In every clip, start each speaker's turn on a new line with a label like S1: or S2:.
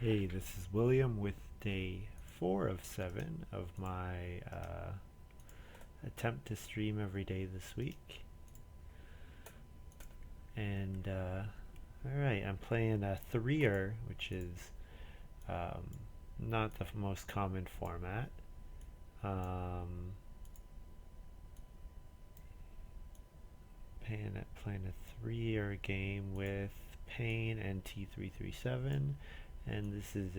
S1: Hey, this is William with day 4 of 7 of my attempt to stream every day this week. And alright, I'm playing a threer, which is not the most common format. Playing a threer game with Pain and T337, and this is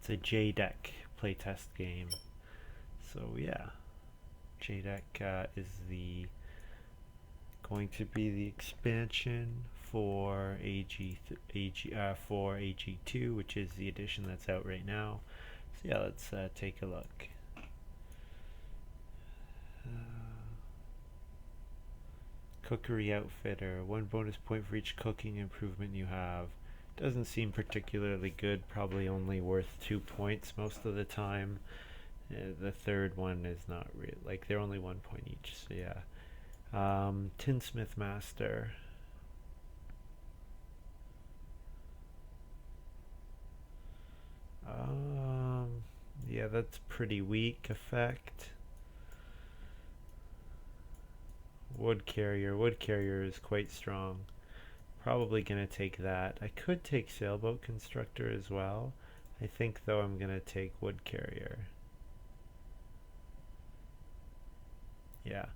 S1: it's a Deck Playtest game. So yeah, Deck is going to be the expansion for AG2, which is the edition that's out right now. So yeah, let's take a look. Cookery outfitter, 1 bonus point for each cooking improvement you have. Doesn't seem particularly good, probably only worth 2 points most of the time. The third one is not real, like they're only 1 point each, so yeah. Tinsmith Master. Yeah, that's pretty weak effect. Wood carrier is quite strong. Probably gonna take that. I could take sailboat constructor as well. I think though I'm gonna take wood carrier. Yeah,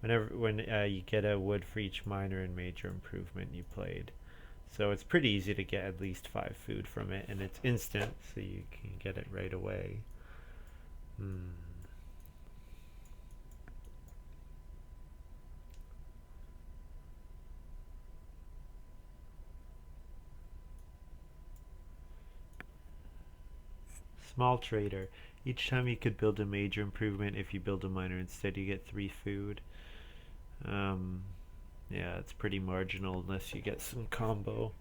S1: when you get a wood for each minor and major improvement you played. So it's pretty easy to get at least 5 food from it, and it's instant, so you can get it right away. Small trader. Each time you could build a major improvement. If you build a minor instead, you get 3 food. Yeah, it's pretty marginal unless you get some combo.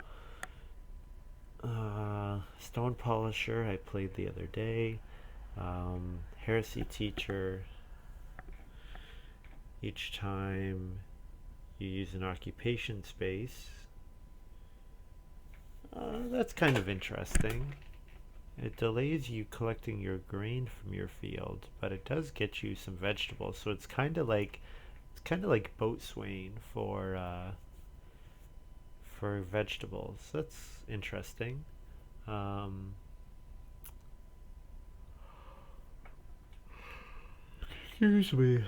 S1: Stone Polisher, I played the other day. Heresy Teacher. Each time you use an occupation space. That's kind of interesting. It delays you collecting your grain from your field, but it does get you some vegetables. So it's kind of like boatswain for vegetables. That's interesting. Excuse me.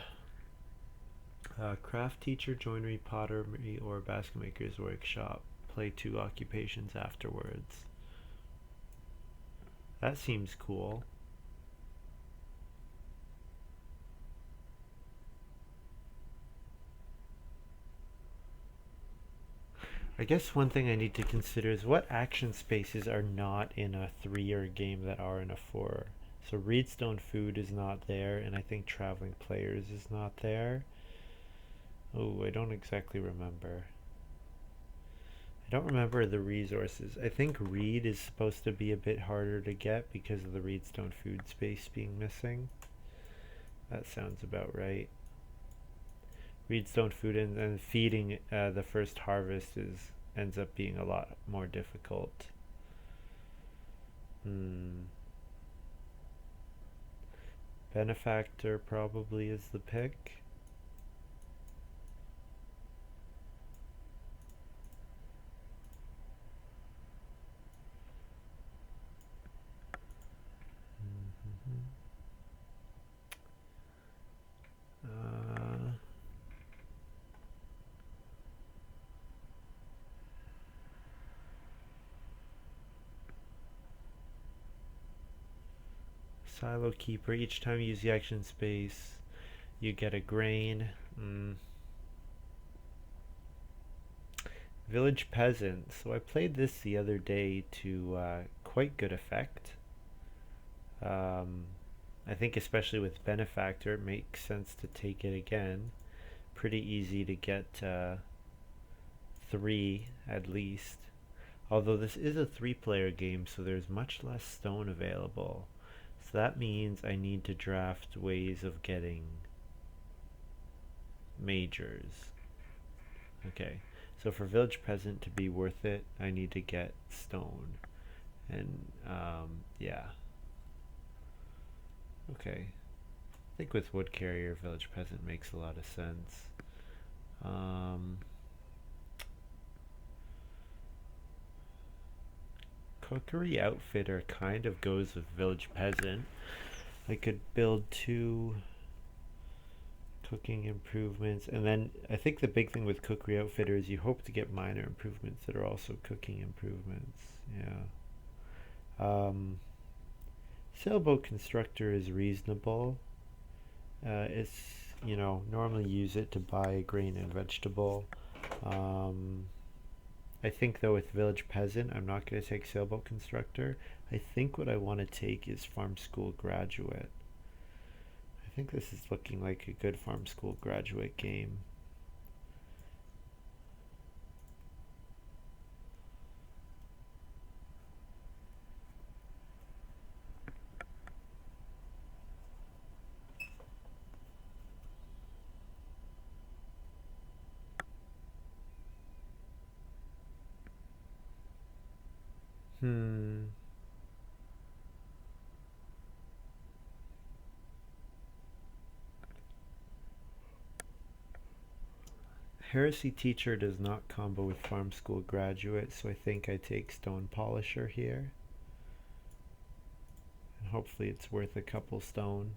S1: Craft teacher, joinery, pottery, or basket maker's workshop. Play 2 occupations afterwards. That seems cool. I guess one thing I need to consider is what action spaces are not in a 3 game that are in a 4. So Reedstone Food is not there, and I think Traveling Players is not there. Oh, I don't exactly remember. I don't remember the resources. I think Reed is supposed to be a bit harder to get because of the Reedstone Food space being missing. That sounds about right. Reedstone Food and feeding the first harvest ends up being a lot more difficult. Benefactor probably is the pick. Silo Keeper. Each time you use the action space, you get a grain. Village Peasant. So I played this the other day to quite good effect. I think especially with Benefactor, it makes sense to take it again. Pretty easy to get 3 at least. Although this is a 3-player game, so there's much less stone available. So that means I need to draft ways of getting majors. Okay, So for village present to be worth it, I need to get stone. And yeah. Okay. I think with wood carrier, village present makes a lot of sense. Cookery outfitter kind of goes with village peasant. I could build 2 cooking improvements, and then I think the big thing with cookery outfitter is you hope to get minor improvements that are also cooking improvements. Yeah. Sailboat constructor is reasonable. It's, normally use it to buy a grain and vegetable. Um, I think though with village peasant, I'm not going to take sailboat constructor. I think what I want to take is farm school graduate. I think this is looking like a good farm school graduate game. Hmm. Heresy teacher does not combo with farm school graduate, so I think I take stone polisher here. And hopefully it's worth a couple stone.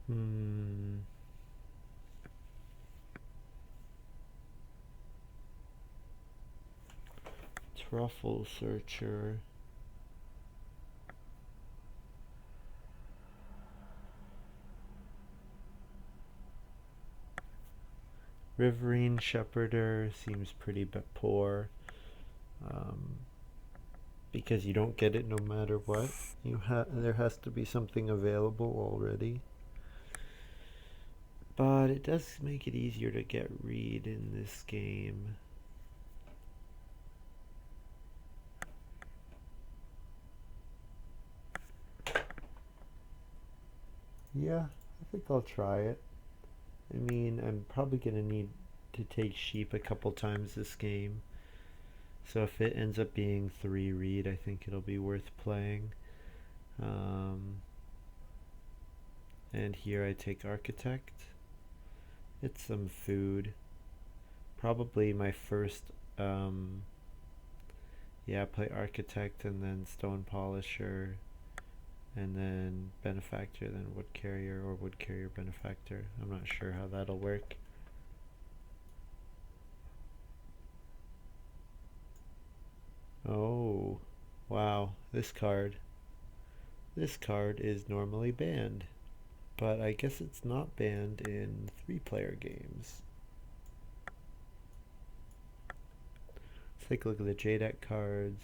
S1: Hmm. Truffle searcher. Riverine shepherder seems pretty poor. Um, because you don't get it no matter what. There has to be something available already. But it does make it easier to get read in this game. Yeah, I think I'll try it. I mean, I'm probably gonna need to take sheep a couple times this game. So if it ends up being 3 read, I think it'll be worth playing. Um, and here I take architect. It's some food. Probably my first, yeah, play architect and then stone polisher and then benefactor, then wood carrier or wood carrier benefactor. I'm not sure how that'll work. Oh, wow, this card. This card is normally banned, but I guess it's not banned in 3-player games. Let's take a look at the J-Deck cards.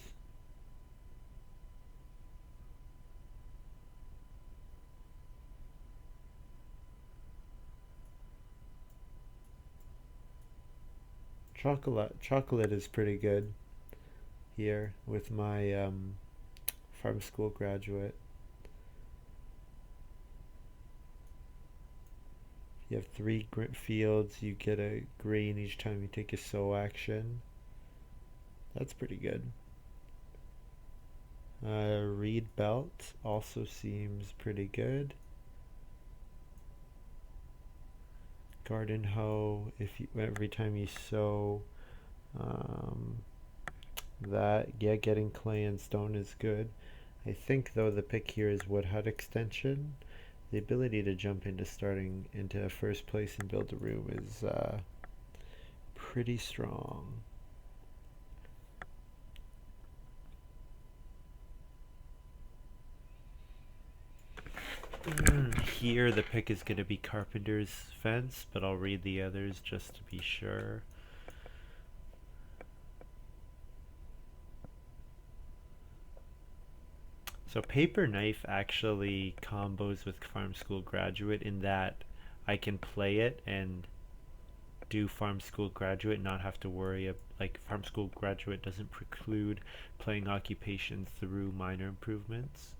S1: Chocolate is pretty good here with my farm school graduate. If you have 3 fields, you get a grain each time you take a sow action. That's pretty good. Reed belt also seems pretty good. Garden hoe, every time you sow, um, that, yeah, getting clay and stone is good. I think though the pick here is wood hut extension. The ability to jump into starting into first place and build a room is pretty strong. Here the pick is going to be Carpenter's Fence, but I'll read the others just to be sure. So Paper Knife actually combos with Farm School Graduate in that I can play it and do Farm School Graduate, not have to worry. Like Farm School Graduate doesn't preclude playing Occupation through minor improvements.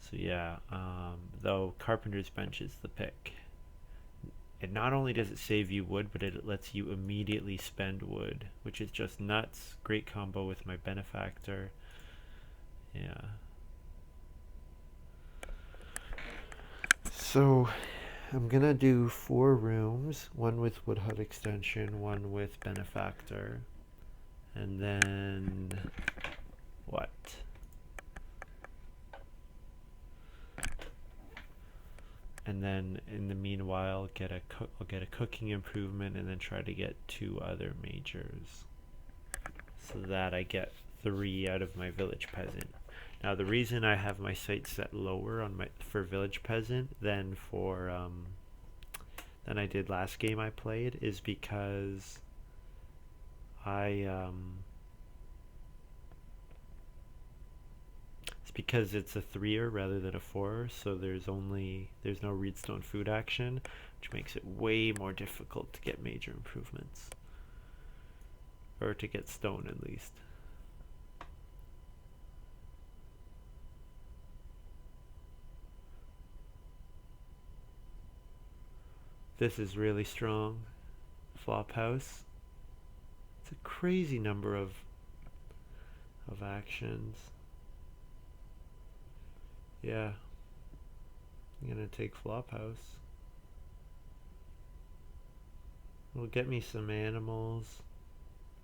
S1: So yeah, though Carpenter's Bench is the pick. And not only does it save you wood, but it lets you immediately spend wood, which is just nuts. Great combo with my Benefactor. Yeah. So I'm gonna do 4 rooms, one with Wood Hut Extension, one with Benefactor, and then what? And then in the meanwhile, I'll get a cooking improvement, and then try to get 2 other majors, so that I get 3 out of my Village Peasant. Now the reason I have my site set lower on for Village Peasant than than I did last game I played is because it's a 3er rather than a 4er, so there's no Reedstone food action, which makes it way more difficult to get major improvements, or to get stone at least. This is really strong. Flophouse. It's a crazy number of actions. Yeah. I'm gonna take Flophouse. It'll get me some animals.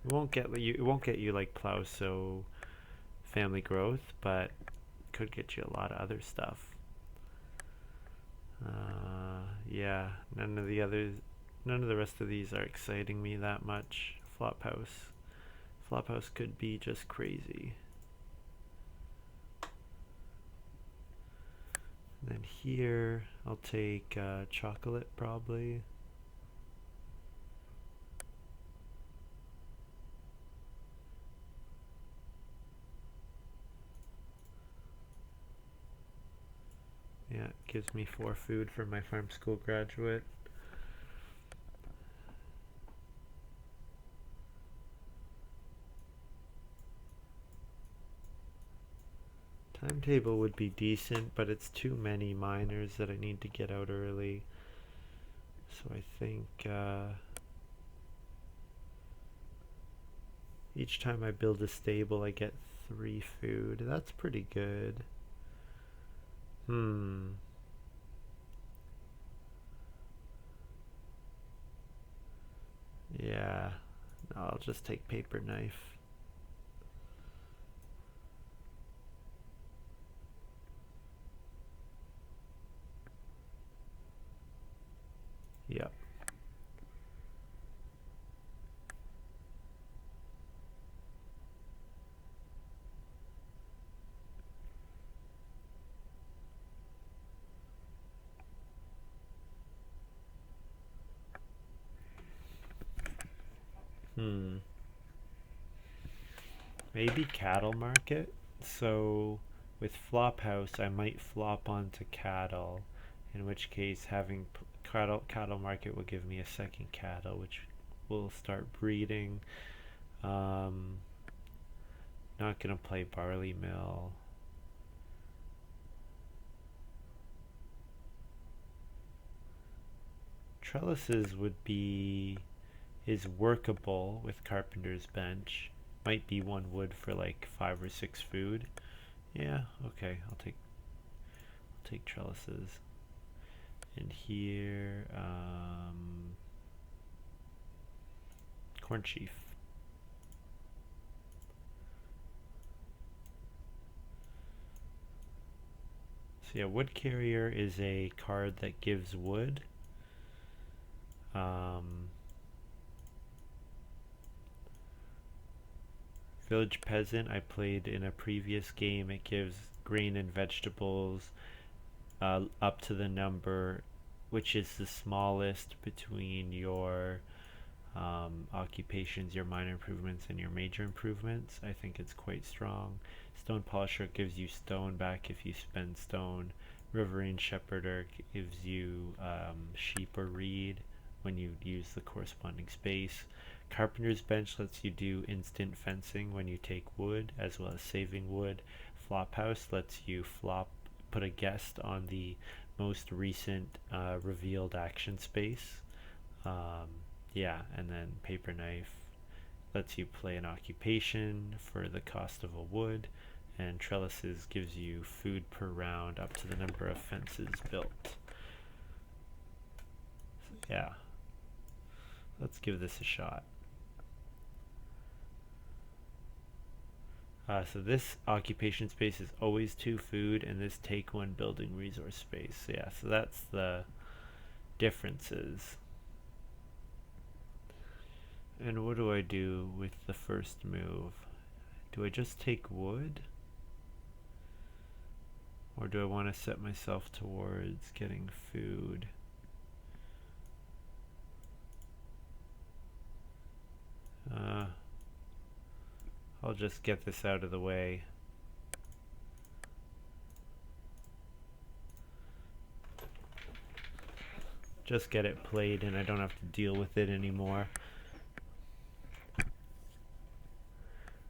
S1: It won't get you like Plow Sow Family Growth, but it could get you a lot of other stuff. Yeah, none of the rest of these are exciting me that much. Flophouse could be just crazy. And then here, I'll take chocolate probably. Yeah, it gives me 4 food for my Farm School Graduate. Timetable would be decent, but it's too many miners that I need to get out early. So I think each time I build a stable I get 3 food. That's pretty good. Yeah, I'll just take Paper Knife. Yep. Maybe cattle market. So with Flophouse, I might flop onto cattle, in which case having cattle market will give me a second cattle, which will start breeding. Not gonna play barley mill. Trellises is workable with Carpenter's Bench. Might be 1 wood for like 5 or 6 food. Yeah, okay, I'll take trellises. And here, Corn Chief. So yeah, Wood Carrier is a card that gives wood. Village Peasant I played in a previous game. It gives grain and vegetables up to the number which is the smallest between your occupations, your minor improvements, and your major improvements. I think it's quite strong. Stone Polisher gives you stone back if you spend stone. Riverine Shepherder gives you sheep or reed when you use the corresponding space. Carpenter's Bench lets you do instant fencing when you take wood, as well as saving wood. Flophouse lets you put a guest on the most recent revealed action space. Yeah, and then Paper Knife lets you play an occupation for the cost of a wood, and Trellises gives you food per round up to the number of fences built. So yeah, let's give this a shot. So this occupation space is always 2 food, and this take 1 building resource space. So yeah, so that's the differences. And what do I do with the first move? Do I just take wood? Or do I want to set myself towards getting food? I'll just get this out of the way. Just get it played and I don't have to deal with it anymore.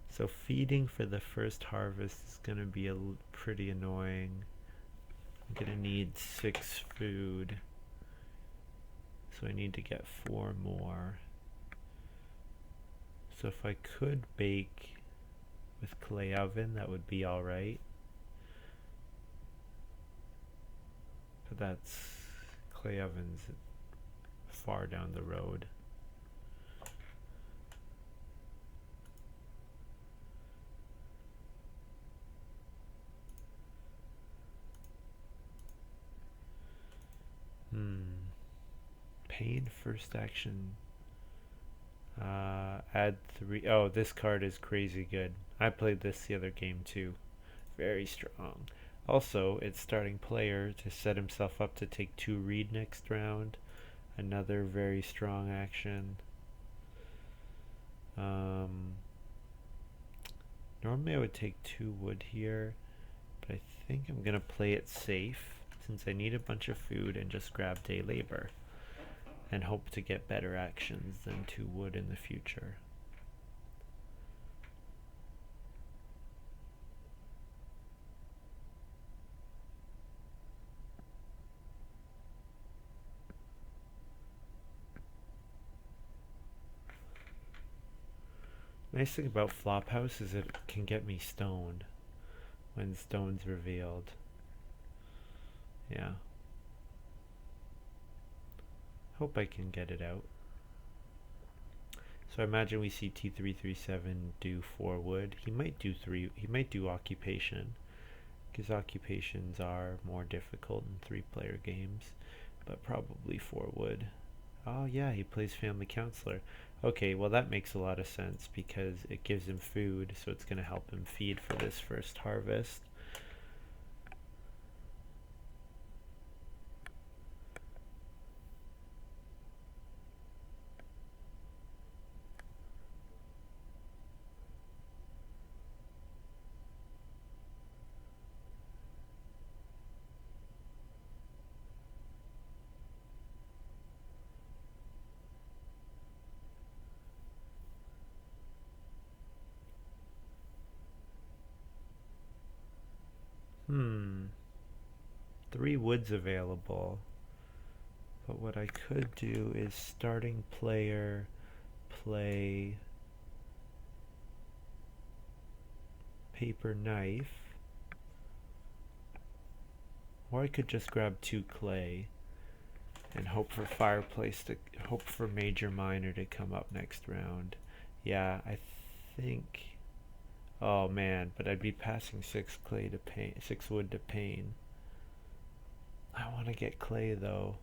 S1: So feeding for the first harvest is going to be pretty annoying. I'm going to need 6 food. So I need to get 4 more. So if I could bake with clay oven, that would be alright. But that's clay ovens far down the road. Pain first action. Add 3. Oh, this card is crazy good. I played this the other game too. Very strong. Also, it's starting player to set himself up to take 2 reed next round. Another very strong action. Normally I would take 2 wood here, but I think I'm going to play it safe since I need a bunch of food and just grab day labor and hope to get better actions than 2 wood in the future. Nice thing about Flophouse is it can get me stoned when stone's revealed. Yeah. Hope I can get it out. So I imagine we see T337 do 4 wood. He might do 3. He might do occupation, because occupations are more difficult in 3-player games, but probably 4 wood. Oh yeah, he plays family counselor. Okay, well that makes a lot of sense because it gives him food, so it's going to help him feed for this first harvest. Hmm. 3 woods available. But what I could do is starting player play paper knife. Or I could just grab 2 clay and hope for hope for major minor to come up next round. Yeah, I think. Oh man, but I'd be passing 6 clay to pain, 6 wood to pain. I want to get clay though.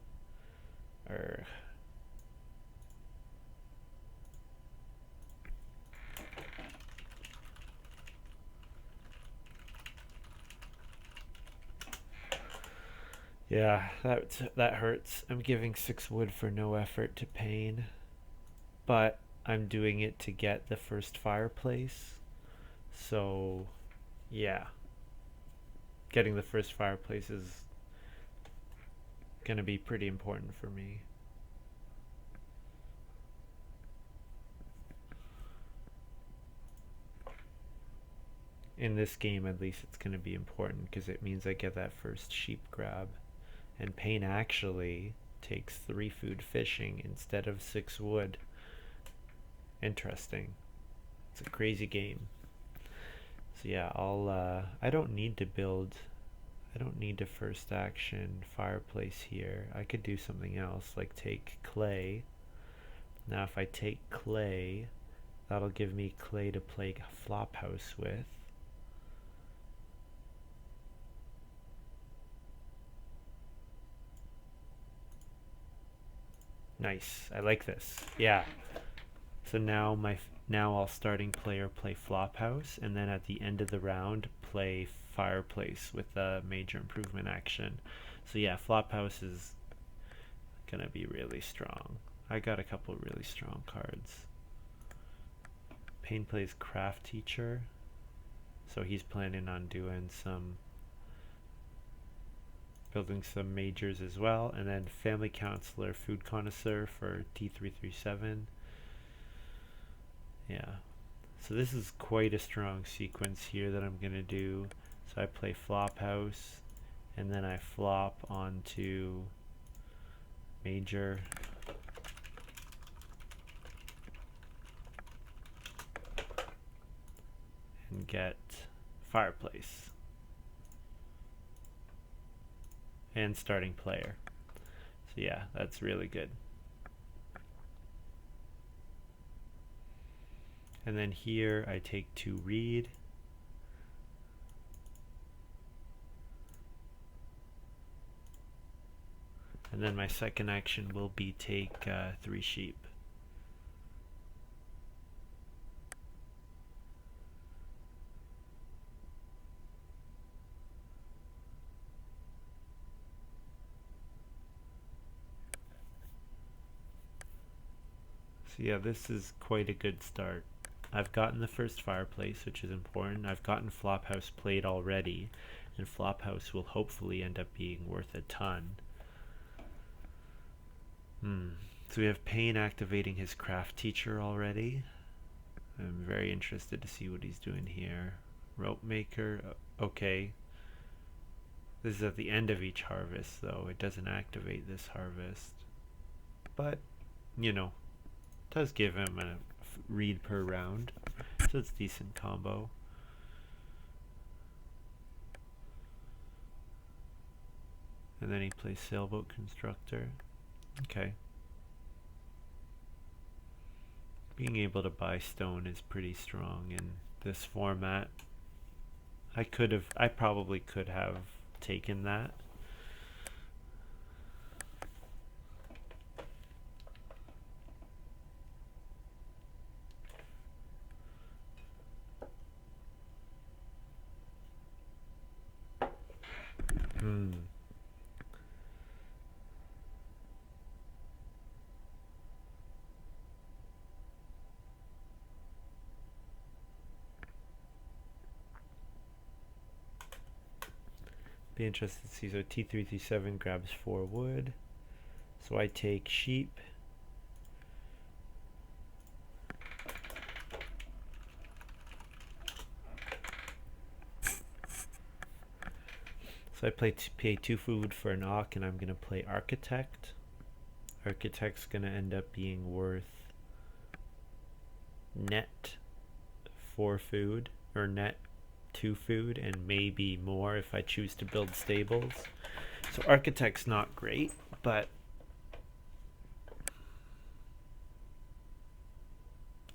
S1: Yeah, that hurts. I'm giving 6 wood for no effort to Pain, but I'm doing it to get the first fireplace. So, yeah, getting the first fireplace is gonna be pretty important for me. In this game, at least, it's gonna be important because it means I get that first sheep grab. And Pain actually takes 3 food fishing instead of 6 wood. Interesting. It's a crazy game. So yeah, I don't need to build, I don't need to first action fireplace here. I could do something else, like take clay. Now if I take clay, that'll give me clay to play flop house with. Nice, I like this. Yeah. So now I'll starting player play Flophouse, and then at the end of the round play Fireplace with a major improvement action. So yeah, Flophouse is gonna be really strong. I got a couple really strong cards. Pain plays Craft Teacher, so he's planning on building some majors as well, and then Family Counselor, Food Connoisseur for T337. Yeah. So this is quite a strong sequence here that I'm going to do. So I play Flophouse, and then I flop onto Major. And get Fireplace. And starting player. So yeah, that's really good. And then here I take 2 reed. And then my second action will be take 3 sheep. So yeah, this is quite a good start. I've gotten the first fireplace, which is important. I've gotten Flophouse played already, and Flophouse will hopefully end up being worth a ton. So we have Pain activating his Craft Teacher already. I'm very interested to see what he's doing here. Rope Maker, okay. This is at the end of each harvest, though. It doesn't activate this harvest. But, you know, does give him a read per round, so it's a decent combo. And then he plays Sailboat Constructor. Okay. Being able to buy stone is pretty strong in this format. I probably could have taken that. Be interested to see. So T337 grabs 4 wood. So I take sheep. So I pay 2 food for an Ock, and I'm going to play Architect. Architect's going to end up being worth net 4 food, or net 2 food, and maybe more if I choose to build stables. So Architect's not great, but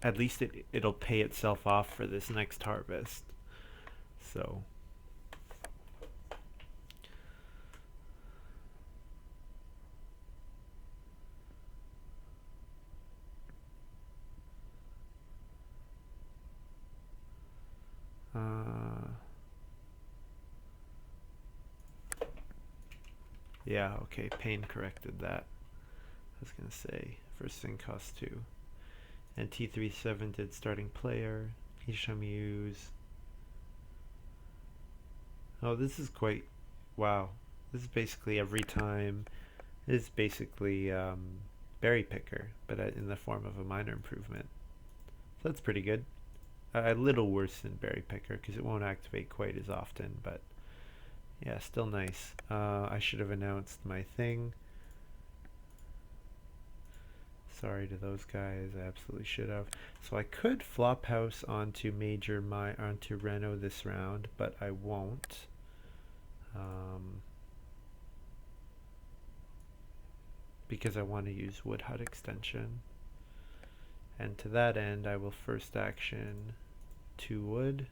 S1: at least it'll pay itself off for this next harvest. So Yeah, okay, Pain corrected that. I was gonna say, first thing costs 2. And T37 did starting player. Ishamuse. Oh, this is quite... Wow. This is basically every time. This is basically Berry Picker, but in the form of a minor improvement. So that's pretty good. A little worse than Berry Picker because it won't activate quite as often, but yeah, still nice. I should have announced my thing. Sorry to those guys, I absolutely should have. So I could flop house onto onto Reno this round, but I won't. Because I want to use Wood Hut extension. And to that end, I will first action 2 wood,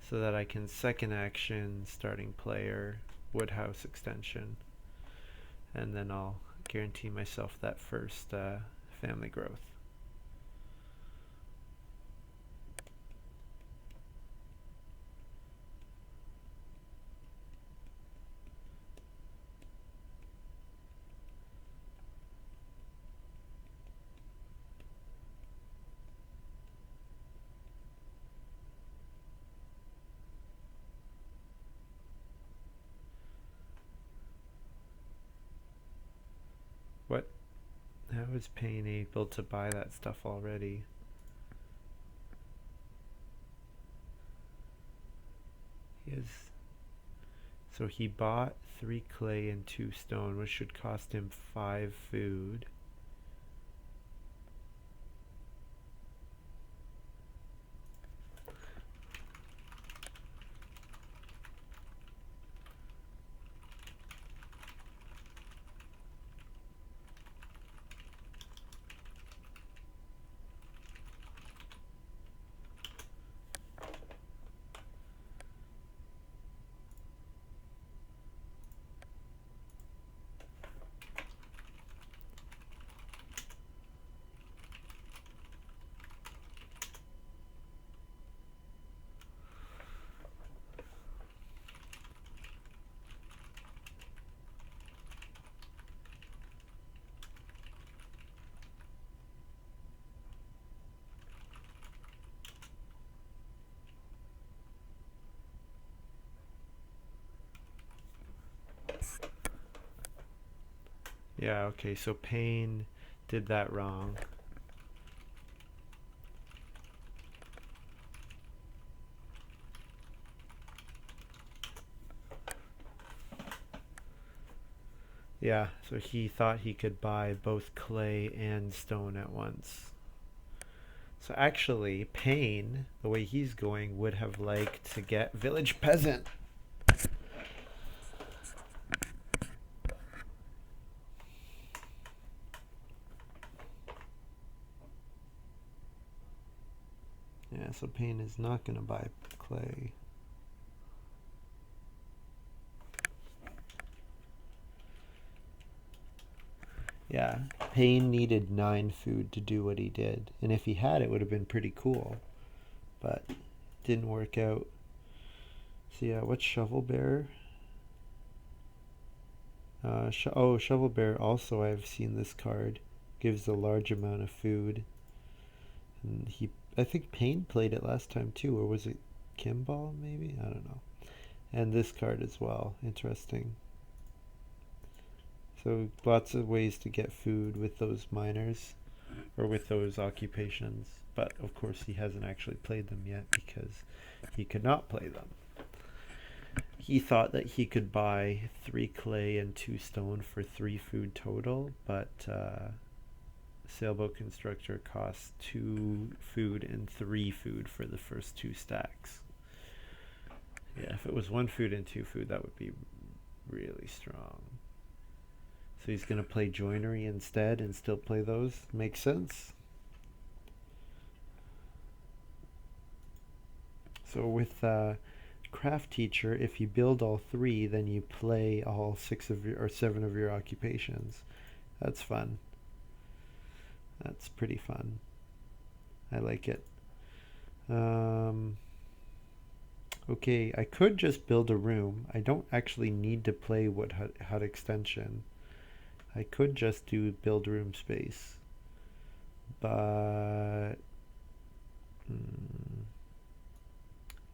S1: so that I can second action starting player Woodhouse extension, and then I'll guarantee myself that first family growth. What? How is Pain able to buy that stuff already? He is. So he bought 3 clay and 2 stone, which should cost him 5 food. Yeah, okay, so Pain did that wrong. Yeah, so he thought he could buy both clay and stone at once. So actually, Pain, the way he's going, would have liked to get Village Peasant. Yeah, so Pain is not going to buy clay. Yeah, Pain needed 9 food to do what he did. And if he had, it would have been pretty cool. But didn't work out. So yeah, what's Shovel Bear? Shovel Bear also, I've seen this card. Gives a large amount of food. And I think Pain played it last time too, or was it Kimball maybe? I don't know. And this card as well, interesting. So lots of ways to get food with those miners, or with those occupations. But of course he hasn't actually played them yet because he could not play them. He thought that he could buy 3 clay and 2 stone for 3 food total, but Sailboat Constructor costs 2 food and 3 food for the first 2 stacks. Yeah, if it was 1 food and 2 food, that would be really strong. So he's going to play Joinery instead and still play those? Makes sense. So with Craft Teacher, if you build all 3, then you play all 6 of your, or 7 of your occupations. That's fun. That's pretty fun. I like it. Okay, I could just build a room. I don't actually need to play what HUD extension. I could just do build room space. But mm,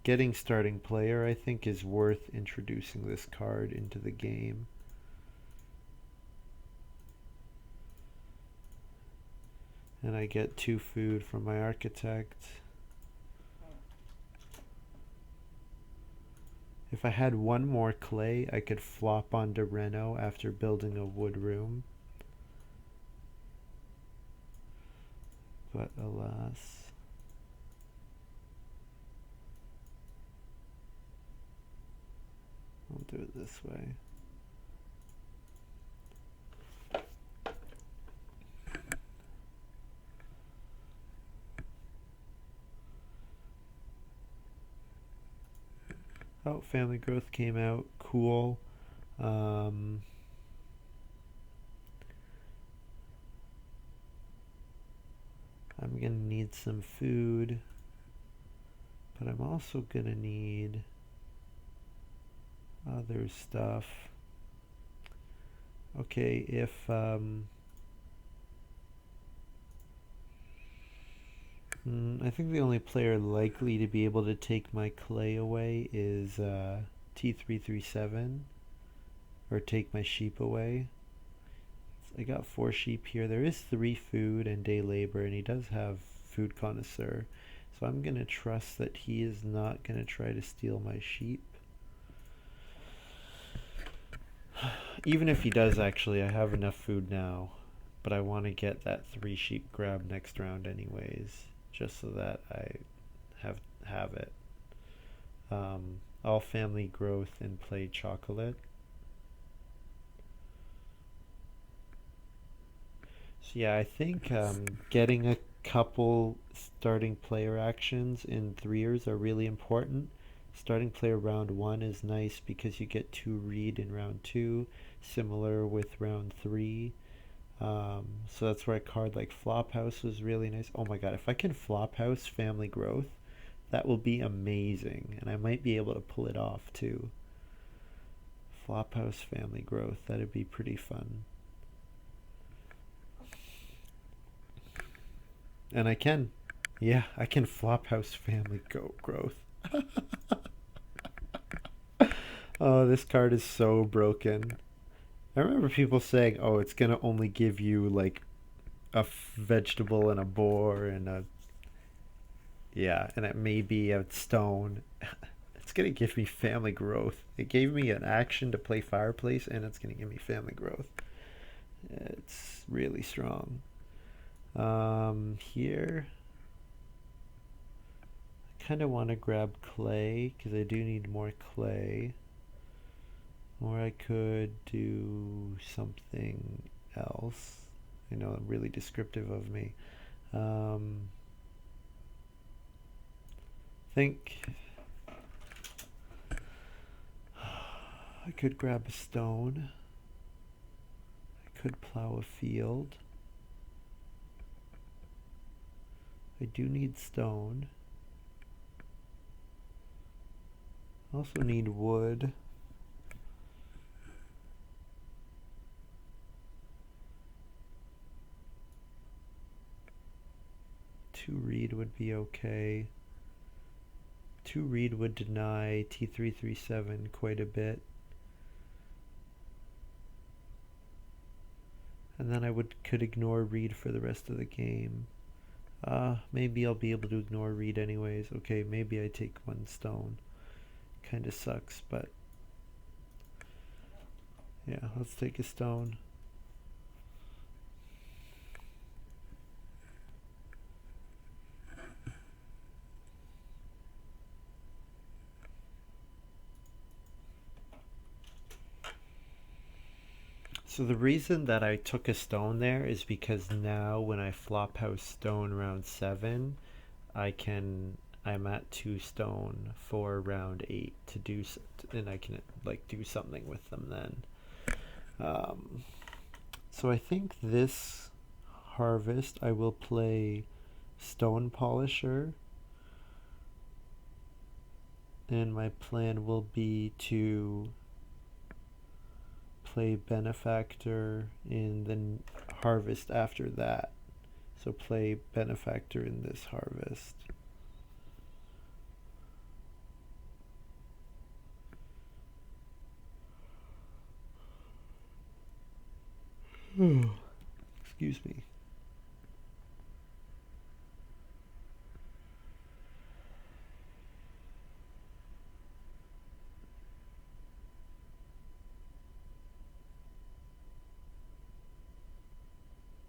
S1: getting starting player, I think, is worth introducing this card into the game. And I get 2 food from my architect. If I had 1 more clay, I could flop onto Reno after building a wood room. But alas. I'll do it this way. Oh, family growth came out. Cool. I'm gonna need some food, but I'm also gonna need other stuff. Okay, if I think the only player likely to be able to take my clay away is T337, or take my sheep away. I got 4 sheep here. There is 3 food and day labor, and he does have food connoisseur. So I'm going to trust that he is not going to try to steal my sheep. Even if he does, actually, I have enough food now. But I want to get that 3 sheep grab next round anyways, just so that I have it. All family growth and play chocolate. So yeah, I think getting a couple starting player actions in 3ers are really important. Starting player round 1 is nice because you get 2 read in round 2, similar with round 3. So that's where a card like Flophouse was really nice. Oh my god, if I can Flophouse family growth, that will be amazing, and I might be able to pull it off too. Flophouse family growth, that'd be pretty fun. And I can. Yeah, I can Flophouse family growth. Oh, this card is so broken. I remember people saying, oh, it's going to only give you like a vegetable and a boar and a. Yeah, and it may be a stone. It's going to give me family growth. It gave me an action to play fireplace, and it's going to give me family growth. It's really strong. Here, I kind of want to grab clay because I do need more clay. Or I could do something else. I know, really descriptive of me. Think I could grab a stone. I could plow a field. I do need stone. I also need wood. Two read would be okay. 2 read would deny T337 quite a bit. And then I could ignore read for the rest of the game. Maybe I'll be able to ignore read anyways. Okay, maybe I take 1 stone. Kinda sucks, but yeah, let's take a stone. So the reason that I took a stone there is because now when I flop house stone round 7, I'm at 2 stone for round 8 to do, and I can like do something with them then. So I think this harvest I will play Stone Polisher And my plan will be to play Benefactor in the harvest after that. So play Benefactor in this harvest. Excuse me.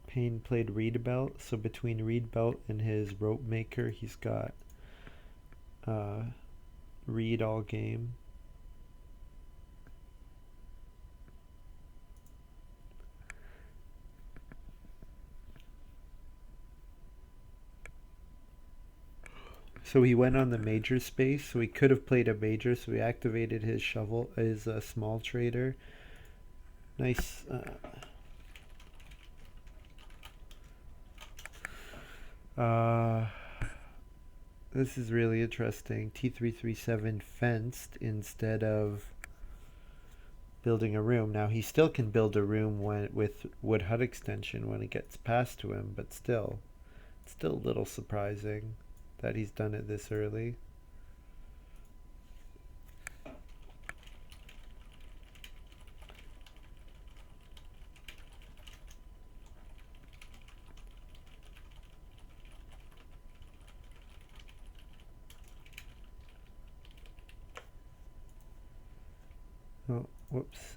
S1: Pain played Reed Belt, so between Reed Belt and his Rope Maker, he's got Reed all game. So he went on the major space, so he could have played a major, so he activated his shovel, his small trader. Nice. This is really interesting. T337 fenced instead of building a room. Now he still can build a room with wood hut extension when it gets passed to him, but still, it's still a little surprising that he's done it this early. Oh, whoops.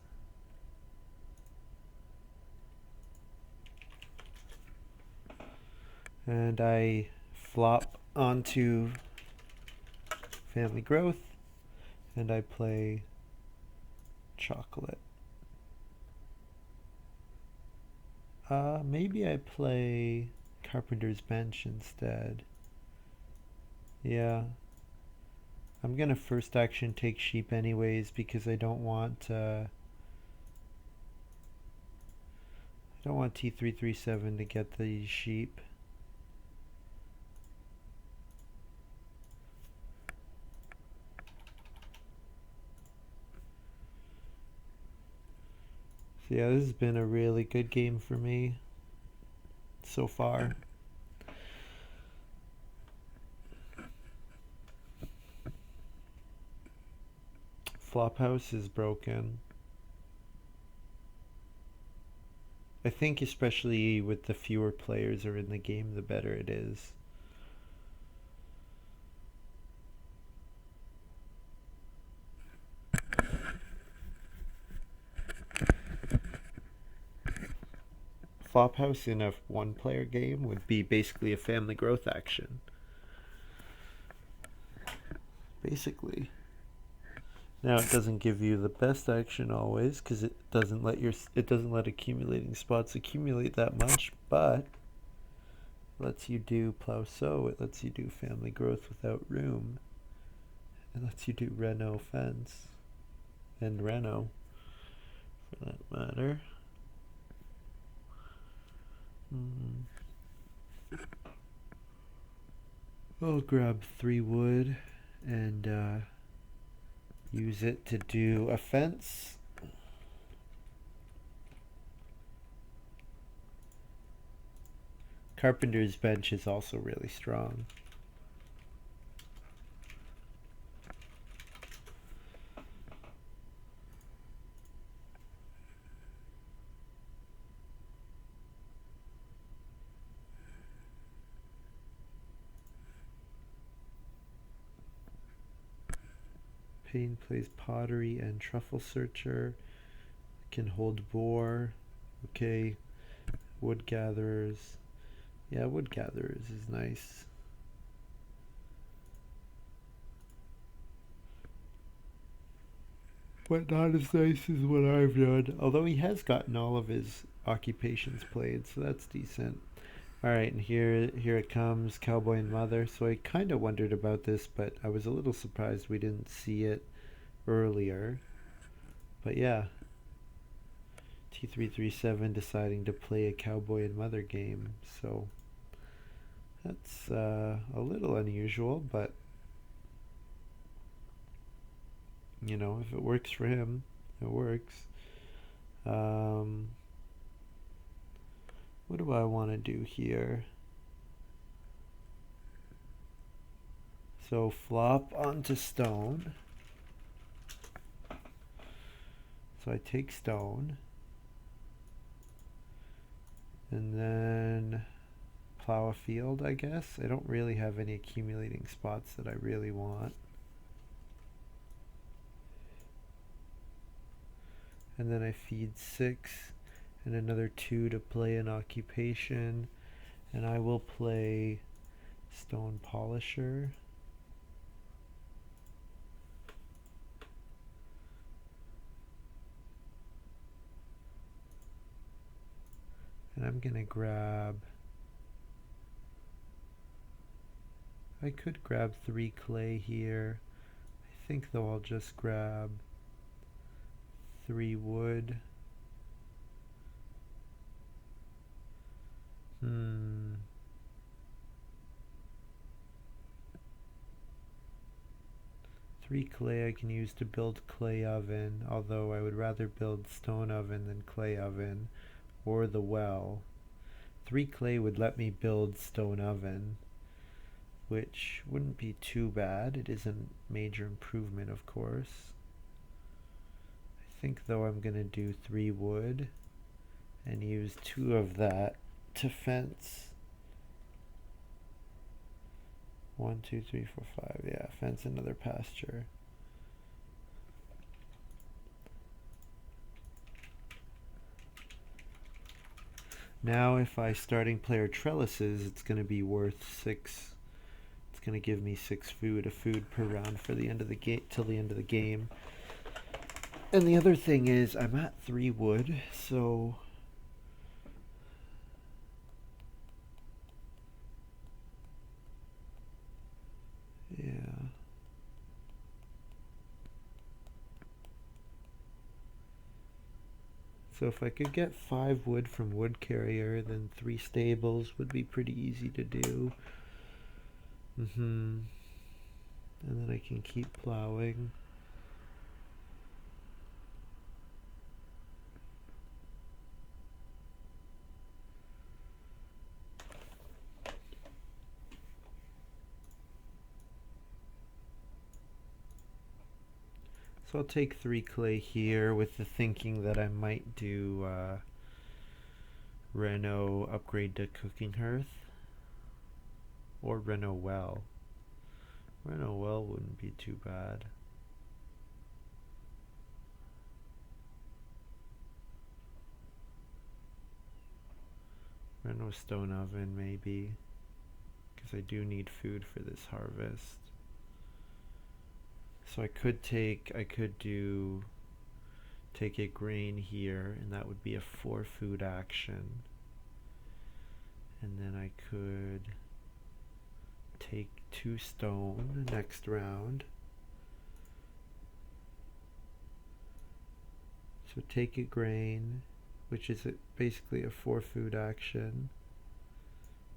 S1: And I flop onto Family Growth, and I play Chocolate. Maybe I play Carpenter's Bench instead. Yeah, I'm gonna first action take sheep anyways because I don't want T337 to get the sheep. So yeah, this has been a really good game for me so far. Flophouse is broken. I think especially with the fewer players are in the game, the better it is. Flophouse in a one-player game would be basically a family growth action. Basically. Now it doesn't give you the best action always because it doesn't let accumulating spots accumulate that much, but it lets you do plow sow, it lets you do family growth without room. It lets you do Reno fence and Reno for that matter. I'll grab 3 wood and use it to do a fence. Carpenter's Bench is also really strong. Pain plays Pottery and Truffle Searcher. Can hold Boar. Okay. Wood Gatherers. Yeah, Wood Gatherers is nice. But not as nice as what I've done. Although he has gotten all of his occupations played, so that's decent. Alright, and here it comes, Cowboy and Mother. So I kind of wondered about this, but I was a little surprised we didn't see it earlier. But yeah, T337 deciding to play a Cowboy and Mother game. So that's a little unusual, but You know, if it works for him, it works. Um, what do I want to do here? So flop onto stone. So I take stone. And then plow a field, I guess. I don't really have any accumulating spots that I really want. And then I feed 6 and another 2 to play an occupation. And I will play stone polisher. And I'm gonna grab, I could grab 3 clay here. I think though I'll just grab 3 wood. 3 clay I can use to build clay oven, although I would rather build stone oven than clay oven, or the well. 3 clay would let me build stone oven, which wouldn't be too bad. It is a major improvement, of course. I think though I'm gonna do 3 wood and use 2 of that to fence. 1, 2, 3, 4, 5. Yeah, fence another pasture. Now if I starting player trellises, it's going to be worth 6. It's going to give me 6 food, a food per round for the end of the game till the end of the game. And the other thing is I'm at 3 wood, so yeah. So if I could get 5 wood from wood carrier, then 3 stables would be pretty easy to do. And then I can keep plowing. So I'll take 3 clay here with the thinking that I might do Reno upgrade to cooking hearth or Reno well. Reno well wouldn't be too bad. Reno stone oven maybe, because I do need food for this harvest. So I could take a grain here, and that would be a 4 food action. And then I could take 2 stone next round. So take a grain, which is basically a 4 food action.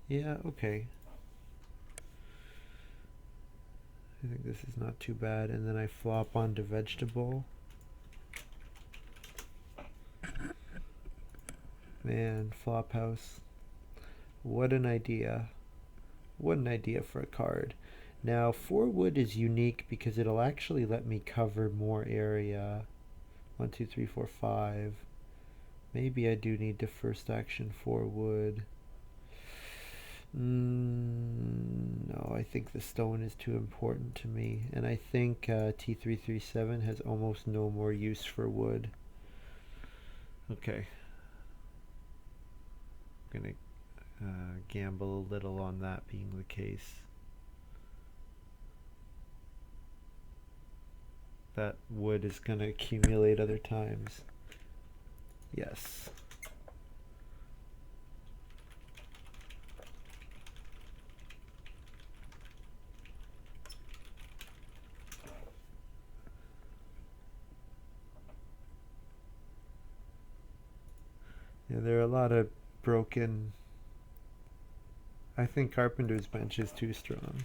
S1: Yeah, okay. I think this is not too bad. And then I flop onto vegetable. Man, flop house. What an idea. What an idea for a card. Now, 4 wood is unique because it'll actually let me cover more area. 1, 2, 3, 4, 5. Maybe I do need to first action 4 wood. No, I think the stone is too important to me. And I think T337 has almost no more use for wood. Okay. I'm going to gamble a little on that being the case. That wood is going to accumulate other times. Yes. Yeah, there are a lot of broken. I think Carpenter's bench is too strong.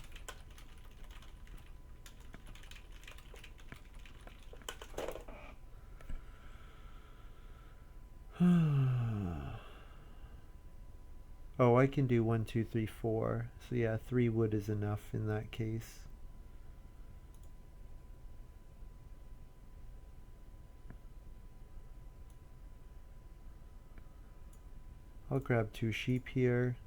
S1: Oh, I can do 1, 2, 3, 4. So yeah, 3 wood is enough in that case. I'll grab 2 sheep here.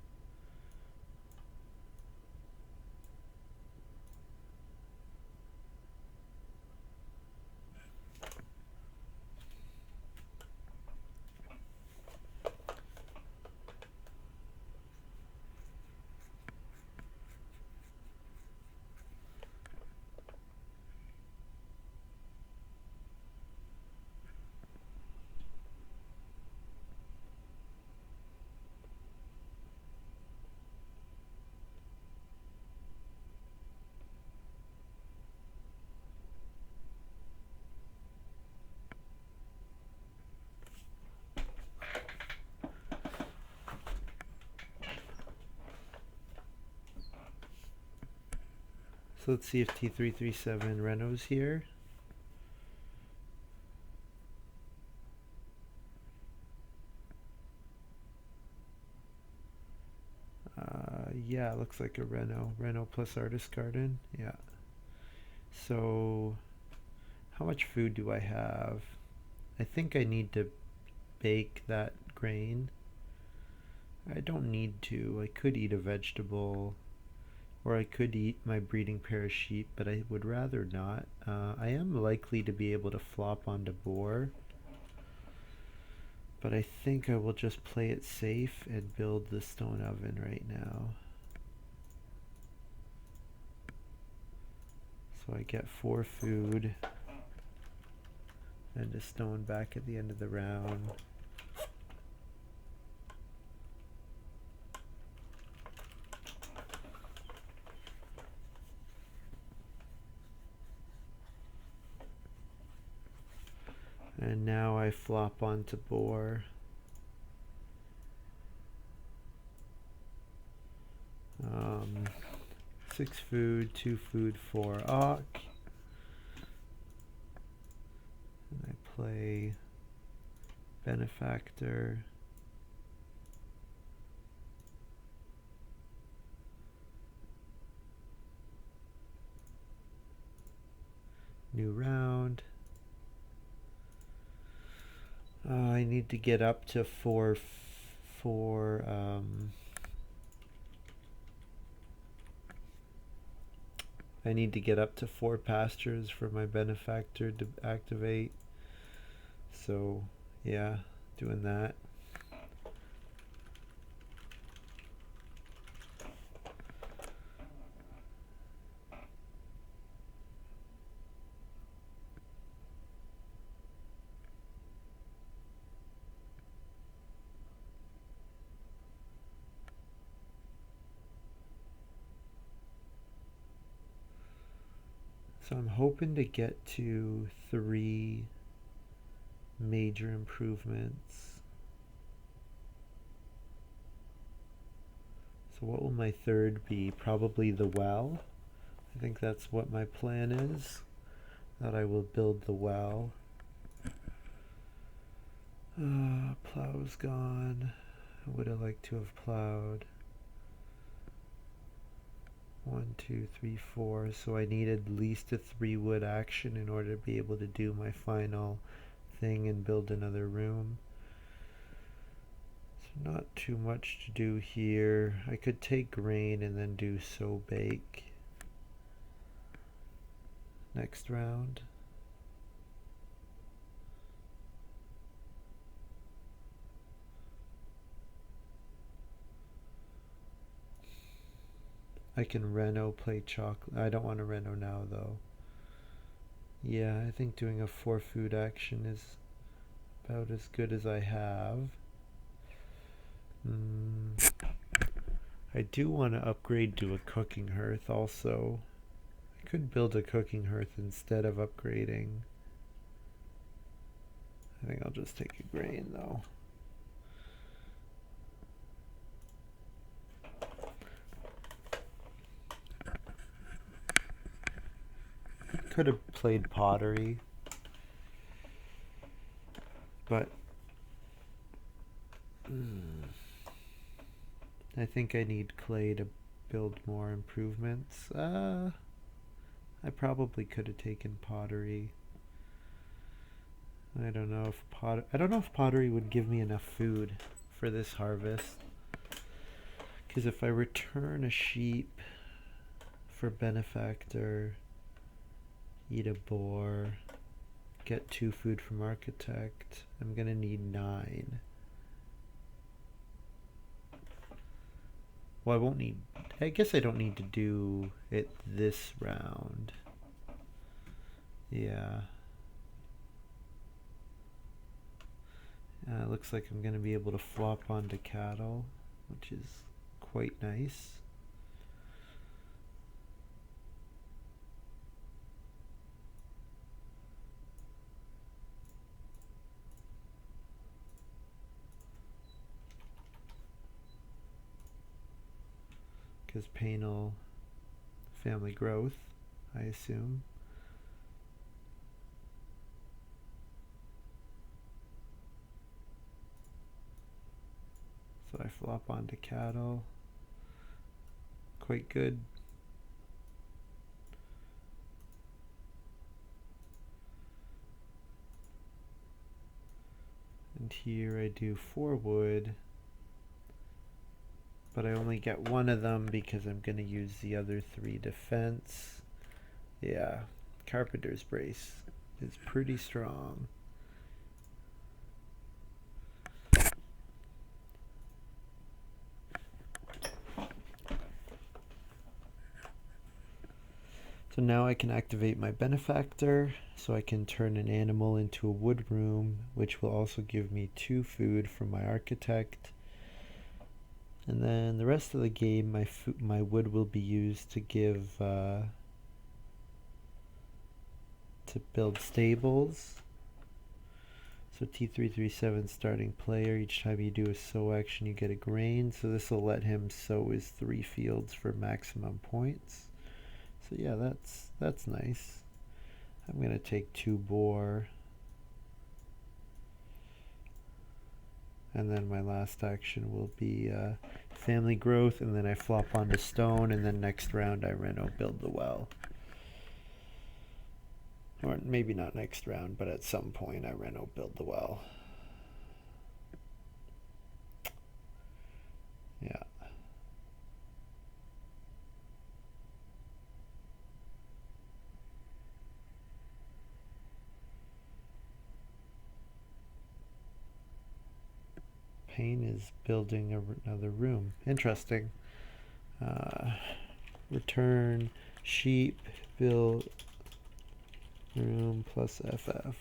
S1: So let's see if T337 Renault's here. Yeah, looks like a Renault. Renault plus Artist Garden. Yeah. So, how much food do I have? I think I need to bake that grain. I don't need to. I could eat a vegetable, or I could eat my breeding pair of sheep, but I would rather not. I am likely to be able to flop onto boar, but I think I will just play it safe and build the stone oven right now. So I get 4 food and a stone back at the end of the round. And now I flop onto boar. 6 food, 2 food, 4 ock. And I play benefactor. New round. I need to get up to 4 I need to get up to 4 pastures for my benefactor to activate. So yeah, doing that. So I'm hoping to get to 3 major improvements. So what will my third be? Probably the well. I think that's what my plan is, that I will build the well. Plow's gone. I would have liked to have plowed. 1, 2, 3, 4. So I need at least a 3 wood action in order to be able to do my final thing and build another room. So not too much to do here. I could take grain and then do sow bake next round. I can Reno play chocolate. I don't want to Reno now though. Yeah, I think doing a 4 food action is about as good as I have. I do want to upgrade to a cooking hearth also. I could build a cooking hearth instead of upgrading. I think I'll just take a grain though. Could have played pottery, but I think I need clay to build more improvements. I probably could have taken pottery. I don't know if pottery would give me enough food for this harvest. Because if I return a sheep for benefactor, eat a boar, get 2 food from architect, I'm gonna need 9. Well, I won't need... I guess I don't need to do it this round. Yeah. Looks like I'm going to be able to flop onto cattle, which is quite nice. Because Pain family growth, I assume. So I flop onto cattle. Quite good. And here I do 4 wood. But I only get 1 of them because I'm going to use the other 3 defense. Yeah, Carpenter's Brace is pretty strong. So now I can activate my benefactor, so I can turn an animal into a wood room, which will also give me 2 food from my architect. And then the rest of the game, my wood will be used to give to build stables. So T337 starting player, each time you do a sow action you get a grain, so this will let him sow his 3 fields for maximum points. So yeah, that's nice. I'm gonna take 2 boar. And then my last action will be family growth, and then I flop onto stone, and then next round I reno build the well. Or maybe not next round, but at some point I reno build the well. Yeah. Pain is building another room. Interesting. Return sheep, build room plus FF.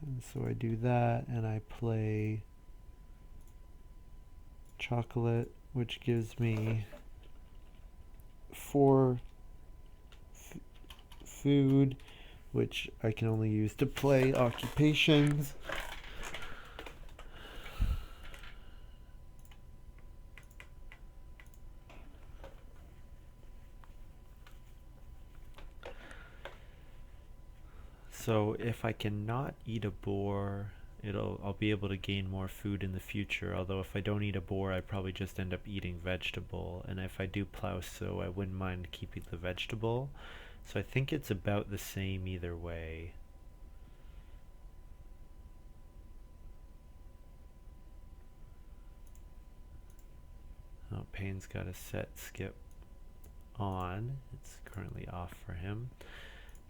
S1: And so I do that, and I play chocolate, which gives me 4 food, which I can only use to play occupations. So if I cannot eat a boar, I'll be able to gain more food in the future. Although if I don't eat a boar, I probably just end up eating vegetable. And if I do plow sow, I wouldn't mind keeping the vegetable. So I think it's about the same either way. Oh, Pain's got a set skip on. It's currently off for him.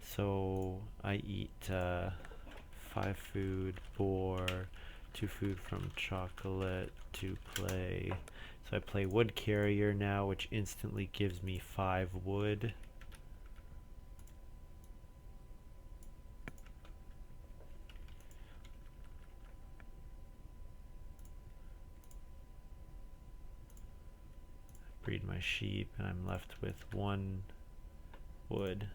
S1: So I eat 5 food, boar, 2 food from chocolate to play. So I play wood carrier now, which instantly gives me 5 wood. Breed my sheep, and I'm left with 1 wood.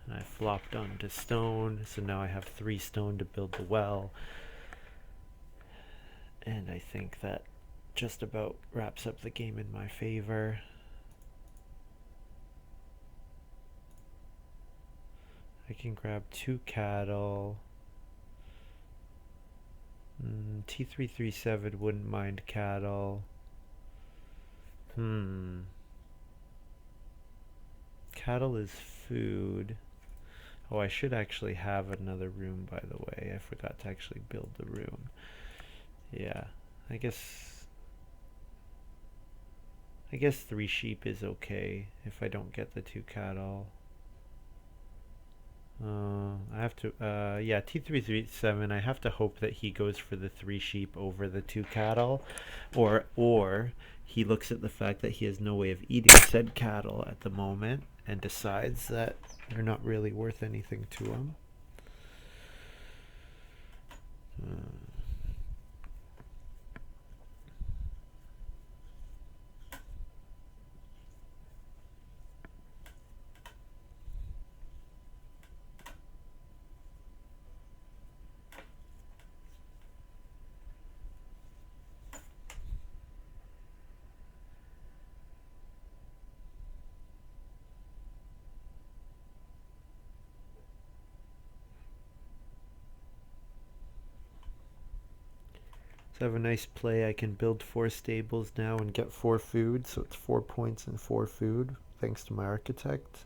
S1: And I flopped onto stone, so now I have 3 stone to build the well. And I think that just about wraps up the game in my favor. I can grab 2 cattle. T337 wouldn't mind cattle. Cattle is food. Oh, I should actually have another room, by the way. I forgot to actually build the room. Yeah, I guess 3 sheep is okay if I don't get the 2 cattle. I have to, yeah, T337, I have to hope that he goes for the 3 sheep over the 2 cattle, or he looks at the fact that he has no way of eating said cattle at the moment and decides that they're not really worth anything to him. So I have a nice play. I can build 4 stables now and get 4 food, so it's 4 points and 4 food, thanks to my architect.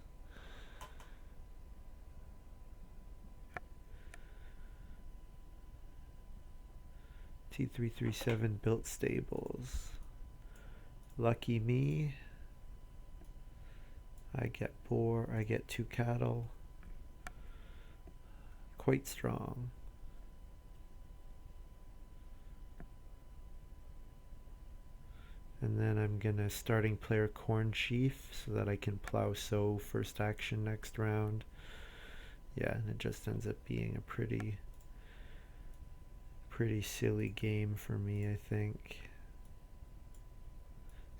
S1: T337 built stables. Lucky me. I get 2 cattle. Quite strong. And then I'm gonna starting player corn chief so that I can plow sow first action next round. Yeah, and it just ends up being a pretty silly game for me, I think.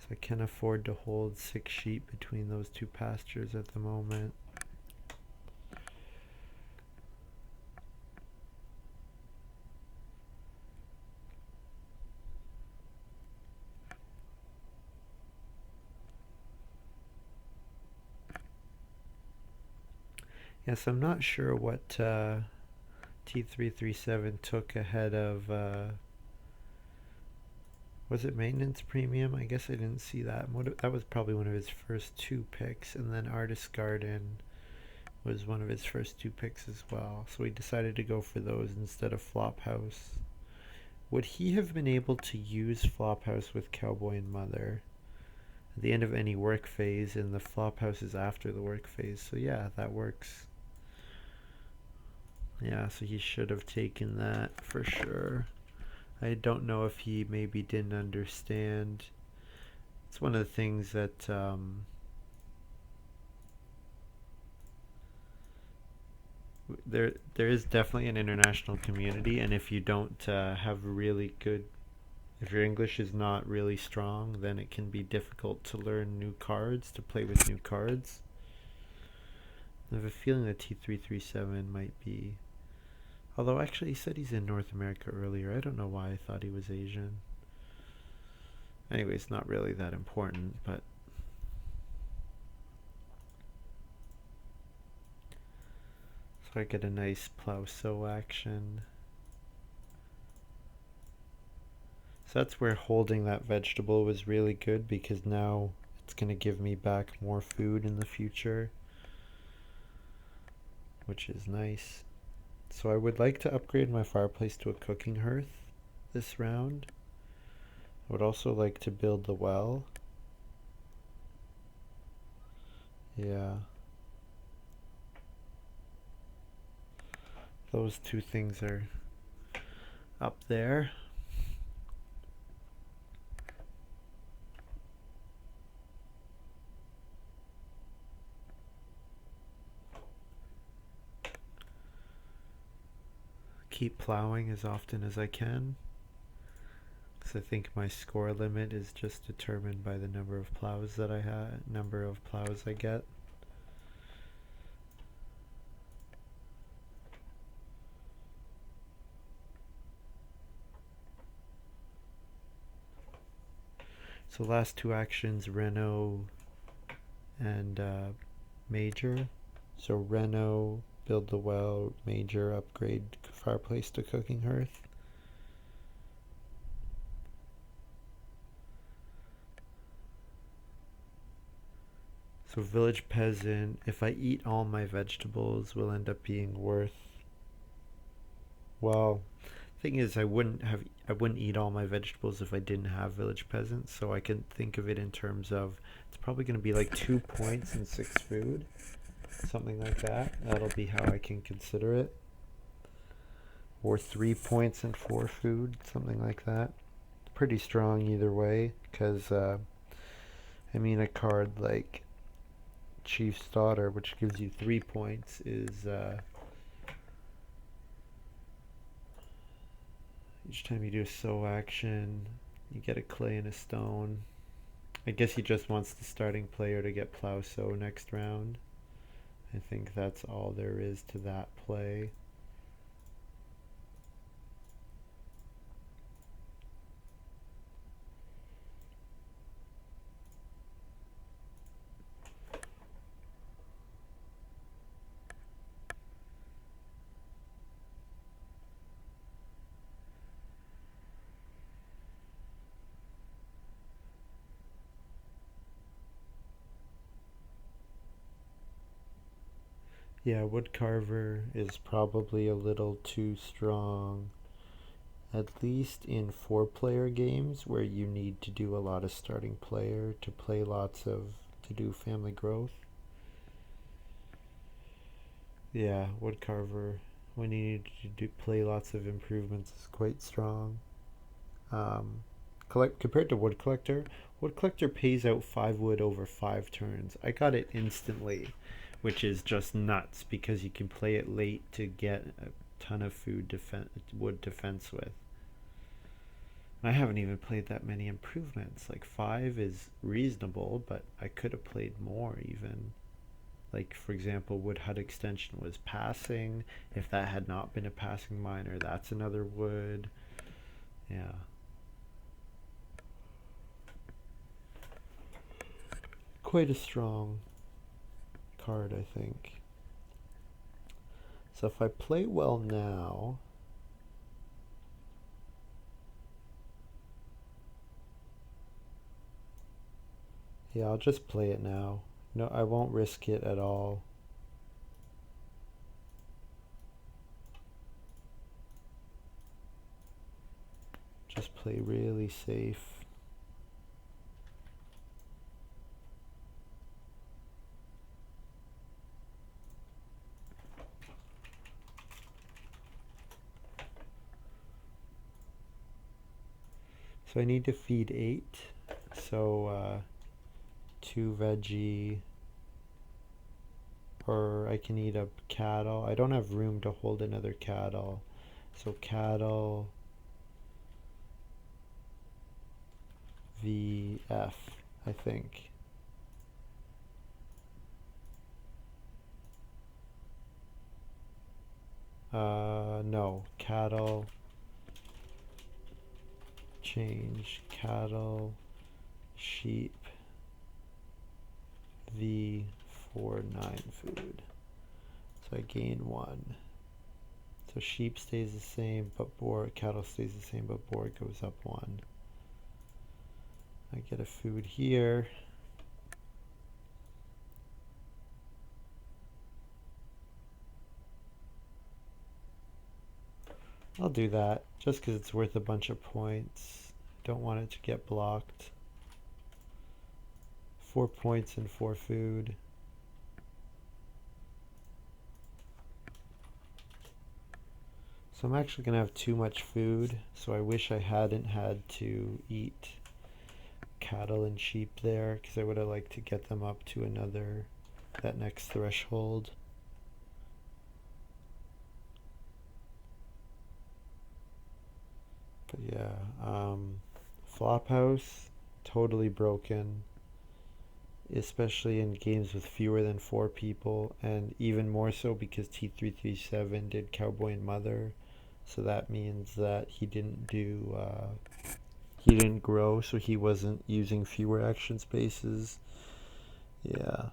S1: So I can afford to hold 6 sheep between those 2 pastures at the moment. Yes, I'm not sure what T337 took ahead of, was it maintenance premium? I guess I didn't see that. That was probably one of his first 2 picks, and then Artist Garden was one of his first 2 picks as well. So he decided to go for those instead of Flophouse. Would he have been able to use Flophouse with Cowboy and Mother at the end of any work phase, and the Flophouse is after the work phase? So yeah, that works. Yeah, so he should have taken that for sure. I don't know if he maybe didn't understand. It's one of the things that there is definitely an international community, and if you don't have really good, if your English is not really strong, then it can be difficult to learn new cards, to play with new cards. I have a feeling that T337 might be, although actually he said he's in North America earlier. I don't know why I thought he was Asian. Anyway, it's not really that important, but so I get a nice plow sow action. So that's where holding that vegetable was really good, because now it's going to give me back more food in the future, which is nice. So I would like to upgrade my fireplace to a cooking hearth this round. I would also like to build the well. Yeah. Those 2 things are up there. Keep plowing as often as I can, because I think my score limit is just determined by the number of plows that I have, number of plows I get. So last 2 actions, Reno and Major. So Reno build the well, major, upgrade fireplace to cooking hearth. So village peasant, if I eat all my vegetables, will end up being worth, well, thing is, I wouldn't eat all my vegetables if I didn't have village peasants. So I can think of it in terms of it's probably going to be like 2 points and 6 food, something like that. That'll be how I can consider it, or 3 points and 4 food, something like that. Pretty strong either way, because I mean a card like Chief's Daughter, which gives you 3 points, is each time you do a sow action, you get a clay and a stone. I guess he just wants the starting player to get plow sow next round. I think that's all there is to that play. Yeah, Woodcarver is probably a little too strong, at least in 4-player games where you need to do a lot of starting player to play to do family growth. Yeah, Woodcarver, when you need to play lots of improvements, is quite strong. Um, Compared to Wood Collector pays out 5 wood over 5 turns. I got it instantly, which is just nuts because you can play it late to get a ton of wood defense with. I haven't even played that many improvements. Like 5 is reasonable, but I could have played more even. Like for example, wood hut extension was passing. If that had not been a passing miner, that's another wood. Yeah. Quite a strong card, I think. So if I play well now, yeah, I'll just play it now. No, I won't risk it at all. Just play really safe. So I need to feed 8. So 2 veggie, or I can eat up cattle. I don't have room to hold another cattle. So cattle, VF, I think. No, cattle, change, cattle, sheep, V for 9 food. So I gain 1. So sheep stays the same, but cattle stays the same, but board goes up 1. I get a food here. I'll do that just because it's worth a bunch of points. Don't want it to get blocked. 4 points and 4 food. So I'm actually going to have too much food, so I wish I hadn't had to eat cattle and sheep there, because I would have liked to get them up to that next threshold. But yeah, Flophouse, totally broken, especially in games with fewer than 4 people, and even more so because T337 did Cowboy and Mother, so that means that he didn't grow, so he wasn't using fewer action spaces. Yeah.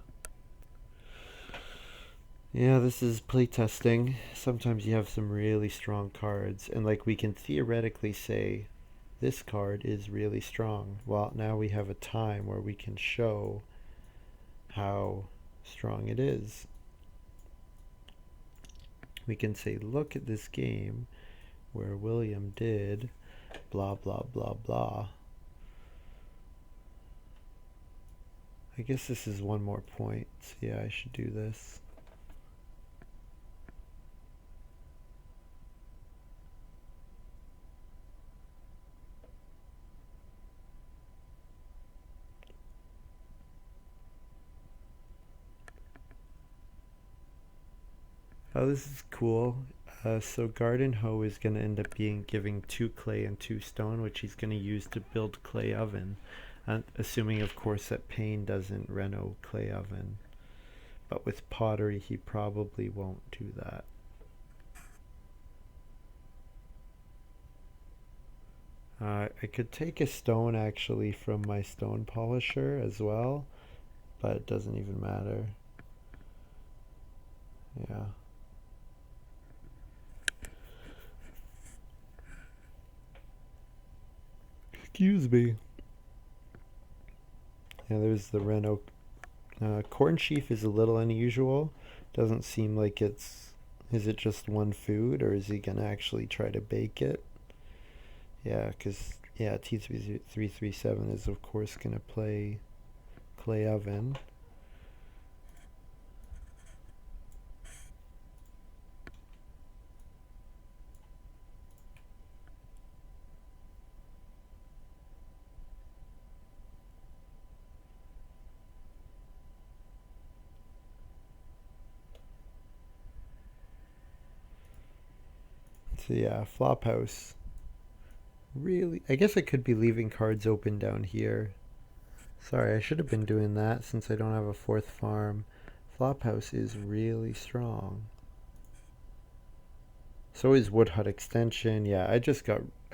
S1: Yeah, this is playtesting. Sometimes you have some really strong cards, and like we can theoretically say this card is really strong. Well, now we have a time where we can show how strong it is. We can say, look at this game where William did blah blah blah blah. I guess this is one more point. So yeah, I should do this. Oh, this is cool. So Garden Hoe is going to end up giving 2 clay and 2 stone, which he's going to use to build clay oven. Assuming, of course, that Pain doesn't reno clay oven. But with pottery, he probably won't do that. I could take a stone actually from my stone polisher as well, but it doesn't even matter. Yeah. Excuse me. Yeah, there's the Reno. Corn sheaf is a little unusual. Doesn't seem like it's. Is it just one food, or is he gonna actually try to bake it? Yeah, because yeah, T337 is of course gonna play clay oven. So yeah, flop house. Really, I guess I could be leaving cards open down here. Sorry, I should have been doing that since I don't have a 4th farm. Flophouse is really strong. So is Wood Hut Extension. Yeah, I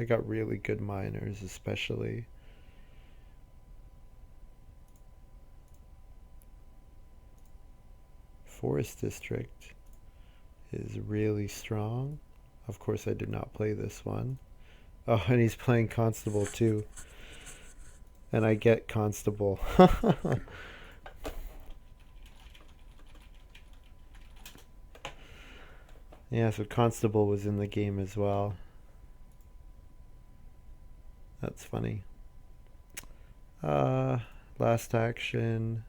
S1: got really good miners especially. Forest District is really strong. Of course I did not play this one. Oh, and he's playing Constable too. And I get Constable. Yeah, so Constable was in the game as well. That's funny. Uh, Last action.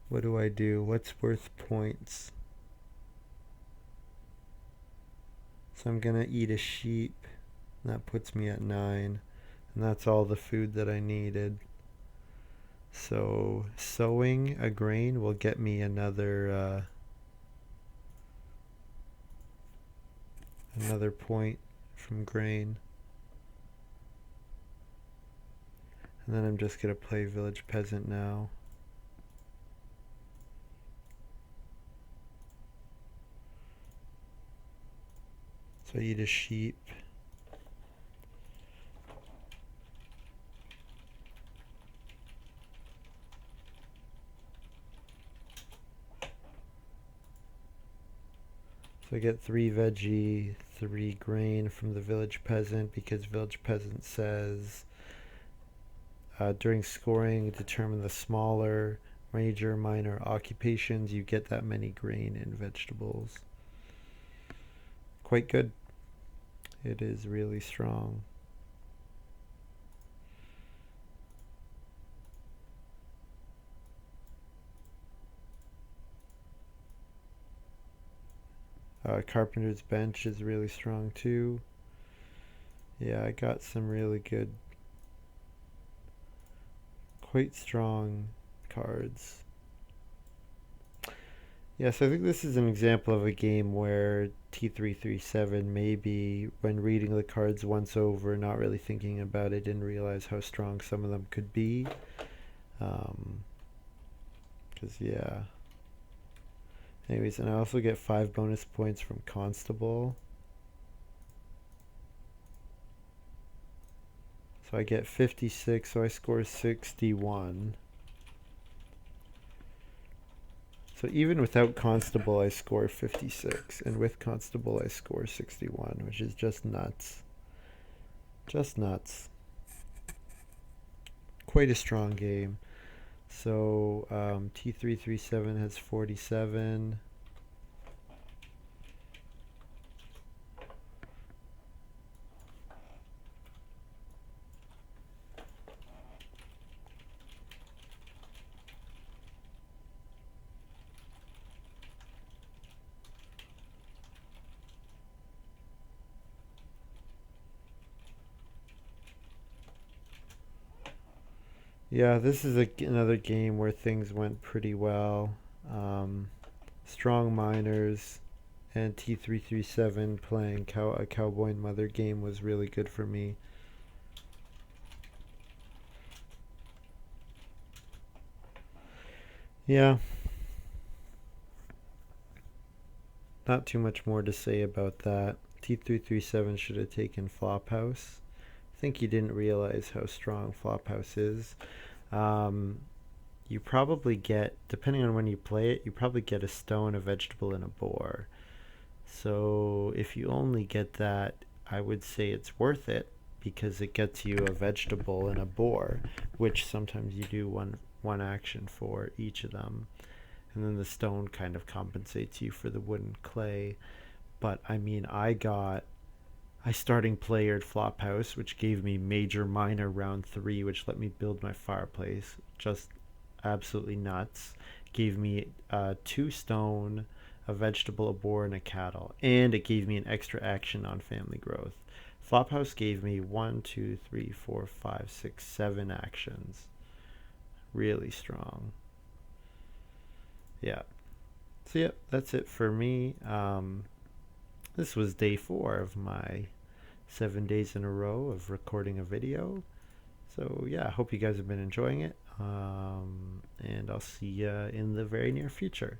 S1: What do I do? What's worth points? So I'm gonna eat a sheep. That puts me at 9. And that's all the food that I needed. So sowing a grain will get me another point from grain. And then I'm just gonna play village peasant now. So I eat a sheep. So I get 3 veggie, 3 grain from the village peasant because village peasant says during scoring determine the smaller, major, minor occupations. You get that many grain and vegetables. Quite good. It is really strong. Carpenter's bench is really strong too. Yeah, I got some really good, quite strong cards. Yes, I think this is an example of a game where T337 maybe, when reading the cards once over, not really thinking about it, didn't realize how strong some of them could be. Yeah. Anyways, and I also get 5 bonus points from Constable. So I get 56, so I score 61. So even without Constable, I score 56, and with Constable, I score 61, which is just nuts. Just nuts. Quite a strong game. So T337 has 47. Yeah, this is another game where things went pretty well. Um, Strong Miners and T337 playing a Cowboy and Mother game was really good for me. Yeah, not too much more to say about that. T337 should have taken Flophouse. I think he didn't realize how strong Flophouse is. Um, you probably get, depending on when you play it, you probably get a stone, a vegetable, and a boar. So if you only get that, I would say it's worth it because it gets you a vegetable and a boar, which sometimes you do one action for each of them. And then the stone kind of compensates you for the wood and clay. But I mean, I starting playered Flophouse, which gave me major minor round 3, which let me build my fireplace. Just absolutely nuts. Gave me 2 stone, a vegetable, a boar, and a cattle. And it gave me an extra action on family growth. Flophouse gave me 1, 2, 3, 4, 5, 6, 7 actions. Really strong. Yeah. So, yeah, that's it for me. This was day 4 of my 7 days in a row of recording a video. So yeah, I hope you guys have been enjoying it. And I'll see you in the very near future.